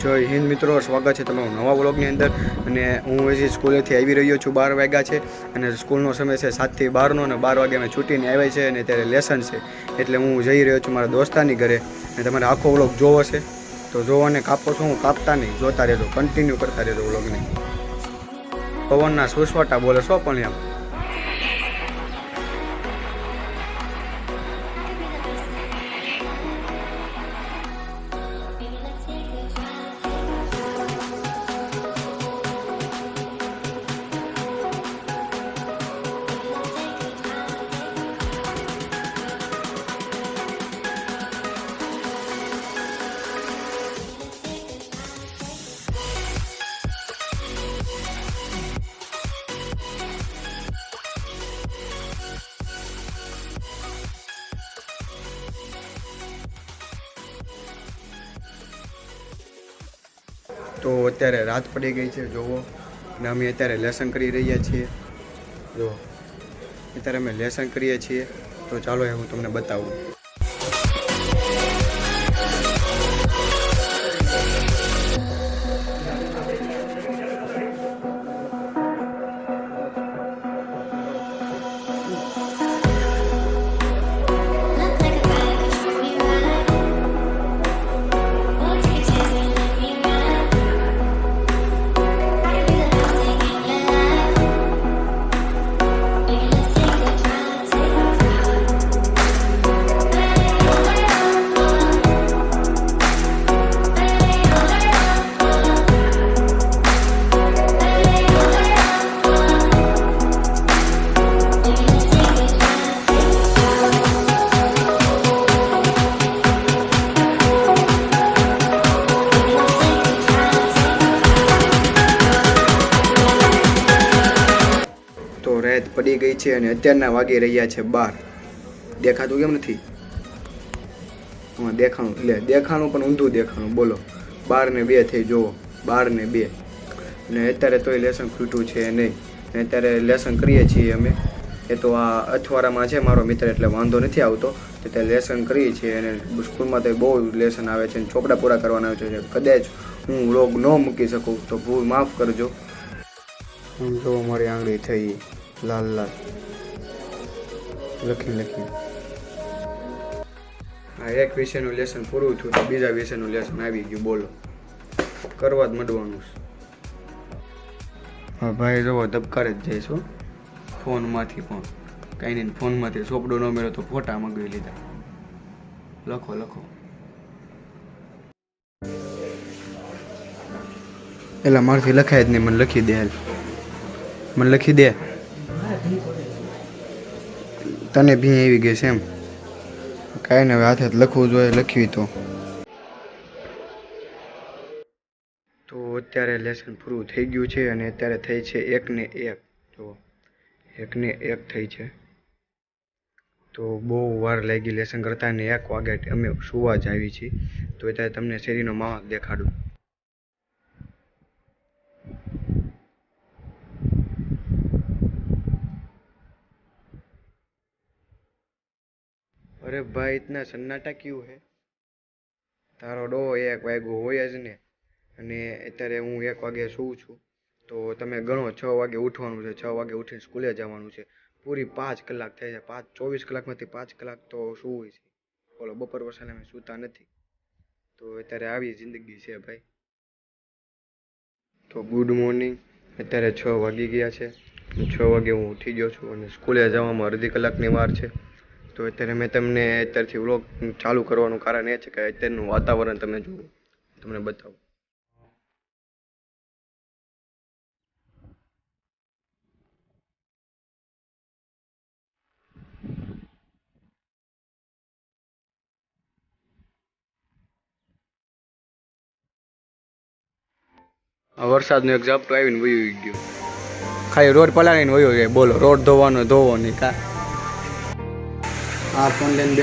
જય હિન્દ મિત્રો, સ્વાગત છે તમારું નવા વ્લોગની અંદર। અને હું હજી સ્કૂલેથી આવી રહ્યો છું। 12 વાગ્યા છે અને સ્કૂલનો સમય છે 7 થી 12નો અને 12 વાગે અમે છૂટીને આવ્યા છે અને ત્યારે લેસન છે એટલે હું જઈ રહ્યો છું મારા દોસ્તારની ઘરે। અને તમારે આખો વ્લોગ જોવો છે તો જોવાને કાપો છો, હું કાપતા નહીં, જોતા રહેજો, કન્ટિન્યુ કરતા રહેજો વ્લોગને। પવનના સુસવાટા બોલે છો પણ એમ। તો અત્યારે રાત પડી ગઈ છે જોવો, અને અમે અત્યારે લેસન કરી રહ્યા છીએ। જો અત્યારે અમે લેસન કરીએ છીએ તો ચાલો એ હું તમને બતાવું। રાત પડી ગઈ છે અને અત્યારના વાગી રહ્યા છે 12। દેખાતું કેમ નથી? દેખાણું એટલે દેખાણું પણ ઊંધું દેખાણું, બોલો 12 ને 2 થઈ, જુઓ 12 ને 2। અને અત્યારે તોય લેસન ખૂટ્યું છે નહીં, અને અત્યારે લેસન કરીએ છીએ અમે। એ તો આ અઠવાડિયામાં છે મારો મિત્ર એટલે વાંધો નથી આવતો, તો ત્યાં લેસન કરીએ છીએ। અને સ્કૂલમાં તો બહુ લેસન આવે છે અને ચોપડા પૂરા કરવાના આવે છે। કદાચ હું વ્લોગ ન મૂકી શકું તો ભૂલ માફ કરજો। હું જો મારી આંગળી થઈ લાલ લાલ લખી। આ એક વિષયનું લેસન પૂરું થયું તો બીજા વિષયનું લેસન આવી ગયું, બોલો કરવા જ માંડવાનું છે। હા ભાઈ જોવો ધબકારે જ જઈશું ફોનમાંથી, પણ કાંઈ નહીં, ફોનમાંથી ચોપડું ન મળ્યો તો ફોટા મગાવી લીધા। લખો એટલે મારથી લખાય જ નહીં, મને લખી દે, મને લખી દે। તને ભી આવી ગઈ છે એમ? કાંઈ ને હવે હાથે લખવું જોઈએ, લખવી તો અત્યારે લેસન પૂરું થઈ ગયું છે અને અત્યારે થઈ છે 1 ને 1। જો 1 ને 1 થઈ છે, તો બહુ વાર લાગી લેસન કરતા, અને 1 વાગે અમે સુવા જ આવી છીએ। તો અત્યારે તમને શેરીનો માહોલ દેખાડું। अरे भाई इतना सन्नाटा क्यों है? तारो डो 1 वाग्यो होय જ ને, અને અત્યારે હું 1 વાગે સૂવું છું તો તમે ગણો 6 વાગે ઉઠવાનું છે, 6 વાગે ઉઠીને સ્કૂલે જવાનું છે। પૂરી 5 કલાક થઈ જાય, 24 કલાકમાંથી 5 કલાક તો સૂવું છે, બોલો બપોર વસાને અમે સૂતા નથી। તો અત્યારે આવી જિંદગી છે ભાઈ। તો ગુડ મોર્નિંગ, અત્યારે 6 વાગી ગયા છે, 6 વાગે હું ઉઠી ગયો છું અને સ્કૂલે જવામાં અડધી કલાકની વાર છે। તો અત્યારે મેં તમને અત્યારથી વ્લોગ ચાલુ કરવાનું કારણ એ છે કે અત્યારનું વાતાવરણ તમે જુઓ, તમને બતાવું। આ વરસાદનું એક ઝાપટું આવીને વયું ગયું, ખાલી રોડ પલાળીને વયો જાય, બોલો રોડ ધોવો નહીં કા? આ ફોન લઈને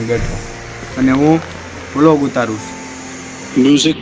બેઠો અને હું વ્લોગ ઉતારું છું। મ્યુઝિક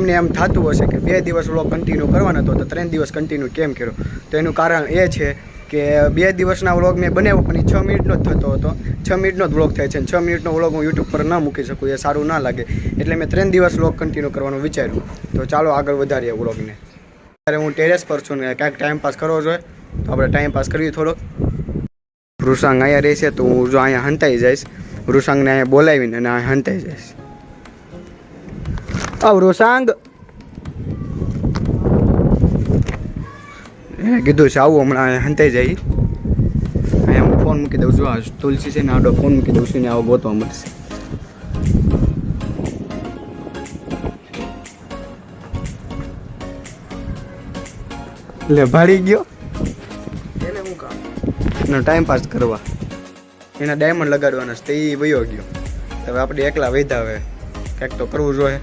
તમને એમ થતું હશે કે 2 દિવસ વ્લોગ કન્ટિન્યુ કરવાનો હતો તો 3 દિવસ કન્ટિન્યુ કેમ કર્યો, તો એનું કારણ એ છે કે 2 દિવસના વ્લોગ મેં બનાવ્યો પણ એ 6 મિનિટનો જ થતો હતો. 6 મિનિટનો જ વ્લોગ થાય છે અને 6 મિનિટનો વ્લોગ હું યુટ્યુબ પર ના મૂકી શકું, એ સારું ના લાગે. એટલે મેં 3 દિવસ વ્લોગ કન્ટિન્યુ કરવાનું વિચાર્યું. તો ચાલો આગળ વધારીએ વ્લોગને. અત્યારે હું ટેરેસ પર છું ને કાંઈક ટાઈમ પાસ કરવો જોઈએ, તો આપણે ટાઈમ પાસ કરીએ થોડોક. વૃષાંગ અહીંયા રહેશે તો હું જો અહીંયા હંતાઈ જઈશ. વૃષાંગને અહીંયા બોલાવીને અને અહીંયા હંતાઈ જઈશ. વૃષાંગ એને કીધું છે આવું હમણાં અહીંયા હંતાઈ જાય. અહીંયા હું ફોન મૂકી દઉં છું. આ તુલસી છે ને આડો ફોન મૂકી દઉં છું ને આવો ગોતવા મળશે. એટલે ભાડી ગયો એટલે હું કામ એનો ટાઈમ પાસ કરવા એના ડાયમંડ લગાડવાના છે તે એ વયો ગયો. હવે આપણે એકલા વૈધા હવે કંઈક તો કરવું જોઈએ.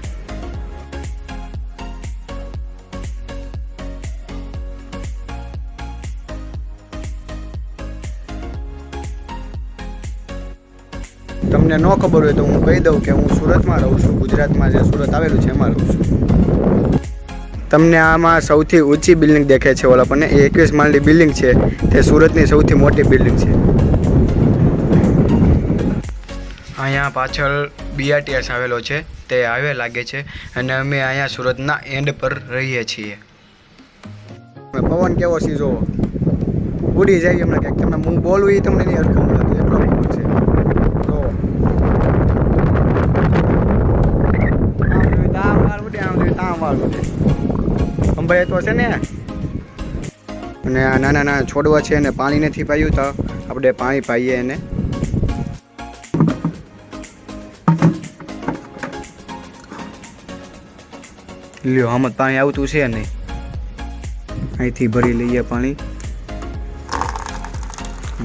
તમને ન ખબર હોય તો હું કહી દઉં કે હું સુરતમાં રહું છું. ગુજરાતમાં જે સુરત આવેલું છે એમાં રહું છું. તમને આમાં સૌથી ઊંચી બિલ્ડિંગ દેખાય છે ઓલા પણ એ 21 માળની બિલ્ડિંગ છે. તે સુરતની સૌથી મોટી બિલ્ડિંગ છે. અહીંયા પાછળ BRTS આવેલો છે, તે હાઈવે લાગે છે અને અમે અહીંયા સુરતના એન્ડ પર રહીએ છીએ. પવન કેવો છે જોવો, ઉડી જાય હમણાં ક્યાંક. તમને હું બોલું એ તમને નહીં હરખું મળતું એટલો પવન છે. અંબાઈ તો છે ને. અને આ નાના નાના છોડવા છે અને પાણી નથી પાયું તો આપણે પાણી પાઈએ એને. લ્યો આમાં પાણી આવતું છે નહીં, અહીંથી ભરી લઈએ પાણી.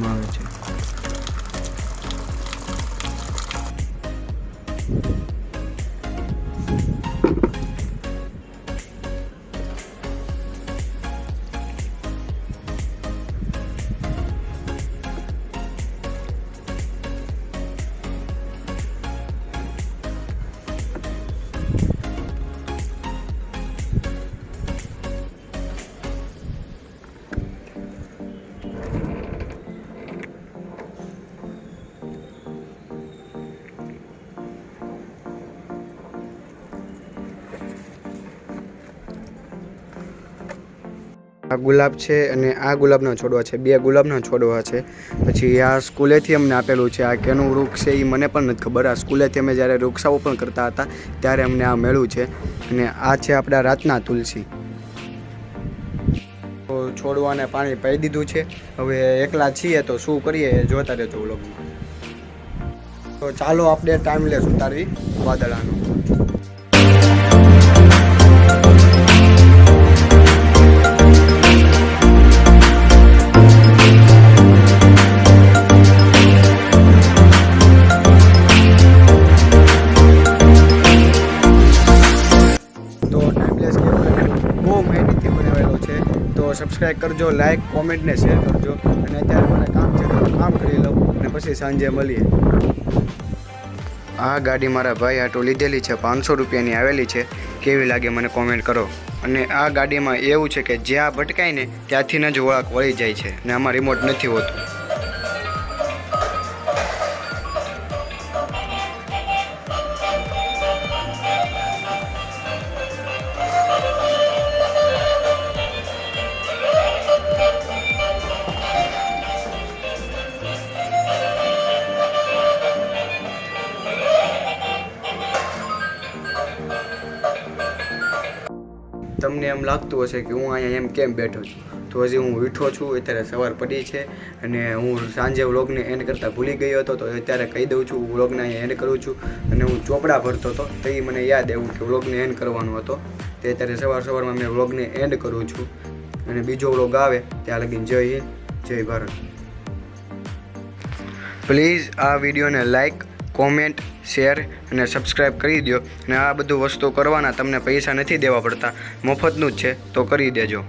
આવે છે આ ગુલાબ છે અને આ ગુલાબના છોડવા છે. 2 ગુલાબના છોડવા છે. પછી આ સ્કૂલેથી અમને આપેલું છે. આ કેનું વૃક્ષ છે એ મને પણ નથી ખબર. આ સ્કૂલેથી અમે જ્યારે વૃક્ષારોપણ કરતા હતા ત્યારે અમને આ મળ્યું છે. અને આ છે આપણા રાતના તુલસી. તો છોડવાને પાણી પાઈ દીધું છે. હવે એકલા છીએ તો શું કરીએ જોતા રહેજો વ્લોગમાં. તો ચાલો આપણે ટાઈમ લેસ ઉતારવી વાદળાનો. સબસ્ક્રાઈબ કરજો, લાઈક, કોમેન્ટ ને શેર કરજો. અને અત્યારે મને કામ છે તો કામ કરી લઉં અને પછી સાંજે મળીએ. આ ગાડી મારા ભાઈ આટો લીધેલી છે, 500 રૂપિયાની આવેલી છે. કેવી લાગે મને કોમેન્ટ કરો. અને આ ગાડીમાં એવું છે કે જ્યાં ભટકાય ને ત્યાંથી જ વળાંક વળી જાય છે ને આમાં રિમોટ નથી હોતું. તમને એમ લાગતું હશે કે હું અહીંયા એમ કેમ બેઠો છું, તો હજી હું ઉઠો છું. અત્યારે સવાર પડી છે અને હું સાંજે વ્લોગને એન્ડ કરતાં ભૂલી ગયો હતો, તો અત્યારે કહી દઉં છું વ્લોગને અહીંયા એન્ડ કરું છું. અને હું ચોપડા ભરતો હતો તો એ મને યાદ આવ્યું કે વ્લોગને એન્ડ કરવાનો હતો, તે અત્યારે સવારમાં મેં વ્લોગને એન્ડ કરું છું. અને બીજો વ્લોગ આવે ત્યાં લગીને જય હિન્દ, જય ભારત. પ્લીઝ આ વિડીયોને લાઈક, કોમેન્ટ, શેર અને સબસ્ક્રાઈબ કરી દો. અને આ બધું વસ્તુ કરવાના તમને પૈસા નથી દેવા પડતા, મફતનું જ છે, તો કરી દેજો.